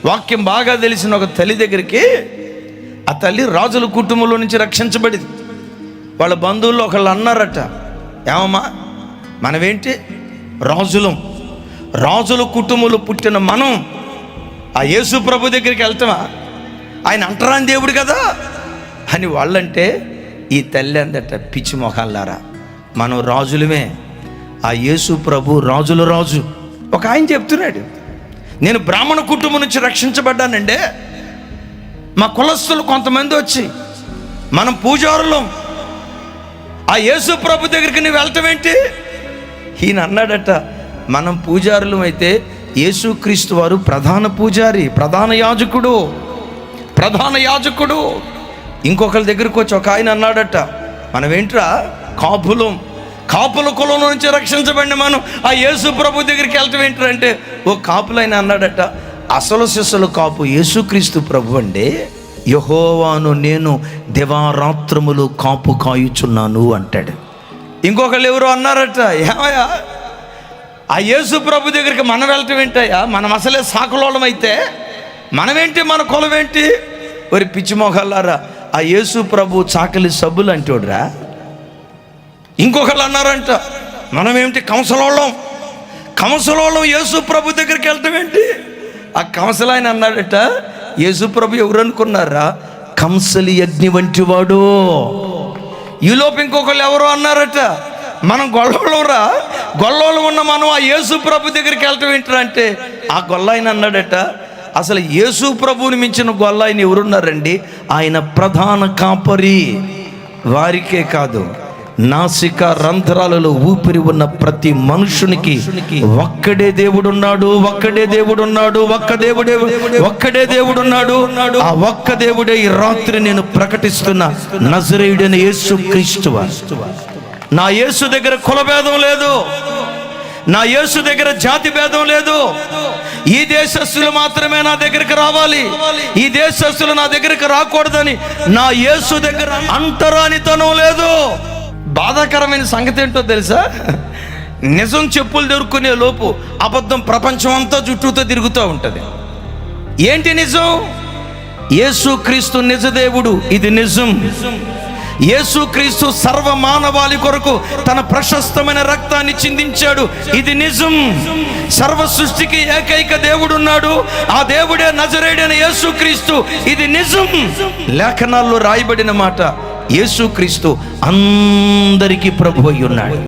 వాక్యం బాగా తెలిసిన ఒక తల్లి దగ్గరికి ఆ తల్లి రాజుల కుటుంబంలో నుంచి రక్షించబడింది. వాళ్ళ బంధువుల్లో ఒకళ్ళు అన్నారట, ఏమమ్మా మనమేంటి రాజుల కుటుంబంలో పుట్టిన మనం ఆ యేసు ప్రభు దగ్గరికి వెళ్తామా? ఆయన అంటరాని దేవుడు కదా అని వాళ్ళంటే ఈ తల్లి అందట, పిచ్చి మొహాలారా, మనం రాజులమే, ఆ యేసు ప్రభు రాజుల రాజు. ఒక ఆయన చెప్తున్నాడు, నేను బ్రాహ్మణ కుటుంబం నుంచి రక్షించబడ్డానండి. మా కులస్తులు కొంతమంది వచ్చి మనం పూజారులం, ఆ యేసు ప్రభు దగ్గరికి నువ్వు వెళ్తావేంటి? ఈయన అన్నాడట, మనం పూజారులం అయితే యేసుక్రీస్తు వారు ప్రధాన పూజారి, ప్రధాన యాజకుడు. ఇంకొకరి దగ్గరికి వచ్చి ఒక ఆయన అన్నాడట, మనమేంట్రా కాపుల కులం నుంచి రక్షించబడిన మనం ఆ యేసు ప్రభు దగ్గరికి వెళ్తాం ఏంటంటే, ఓ కాపులైన అన్నాడట, అసలు శిస్సులు కాపు యేసుక్రీస్తు ప్రభు అండి. యెహోవాను నేను దివారాత్రములు కాపు కాయుచున్నాను అంటాడు. ఇంకొకళ్ళు ఎవరో అన్నారట, ఏమయ్యా ఆ యేసు ప్రభు దగ్గరికి మనం వెళ్ళటం ఏంటయ్యా, మనం అసలే సాకులోళం అయితే మనమేంటి, మన కులం ఏంటి? ఒరి పిచ్చి మొహాలారా, ఆ యేసు ప్రభు చాకలి సబ్బులు అంటోడ్రా. ఇంకొకళ్ళు అన్నారంట, మనమేమిటి కంసలోళ్ళం యేసు ప్రభు దగ్గరికి వెళ్ళటం ఏంటి? ఆ కంసలాయన అన్నాడట, యేసు ప్రభు ఎవరు అనుకున్నారా? కంసలి అగ్ని వంటి వాడు. ఈలోపు ఇంకొకళ్ళు ఎవరో అన్నారట, మనం గొల్లోళ్ళం ఉన్న మనం ఆ యేసు ప్రభు దగ్గరికి వెళ్ళటం ఏంటంటే అంటే ఆ గొల్లాయన అన్నాడట, అసలు యేసు ప్రభువుని మించిన గొల్లాయన ఎవరున్నారండి? ఆయన ప్రధాన కాపరి. వారికే కాదు, నాసిక రంధ్రాలలో ఊపిరి ఉన్న ప్రతి మనుషునికి ఒక్కడే దేవుడున్నాడు. ఆ ఒక్క దేవుడే ఈ రాత్రి నేను ప్రకటిస్తున్న నజరేయుడైన యేసుక్రీస్తు. నా యేసు దగ్గర కులభేదం లేదు, నా యేసు దగ్గర జాతి భేదం లేదు. ఈ దేశస్తులు మాత్రమే నా దగ్గరికి రావాలి, ఈ దేశస్తులు నా దగ్గరికి రాకూడదని నా యేసు దగ్గర అంటరానితనం లేదు. బాధాకరమైన సంగతి ఏంటో తెలుసా? నిజం చెప్పులు దొరుకునే లోపు అబద్ధం ప్రపంచం అంతా చుట్టూతో తిరుగుతూ ఉంటుంది. ఏంటి నిజం? యేసుక్రీస్తు నిజదేవుడు, ఇది నిజం. యేసుక్రీస్తు సర్వ మానవాళి కొరకు తన ప్రశస్తమైన రక్తాన్ని చిందించాడు, ఇది నిజం. సర్వ సృష్టికి ఏకైక దేవుడున్నాడు, ఆ దేవుడే నజరేయుడైన యేసుక్రీస్తు, ఇది నిజం. లేఖనాల్లో రాయబడిన మాట, యేసుక్రీస్తు అందరికీ ప్రభు అయి ఉన్నాడు.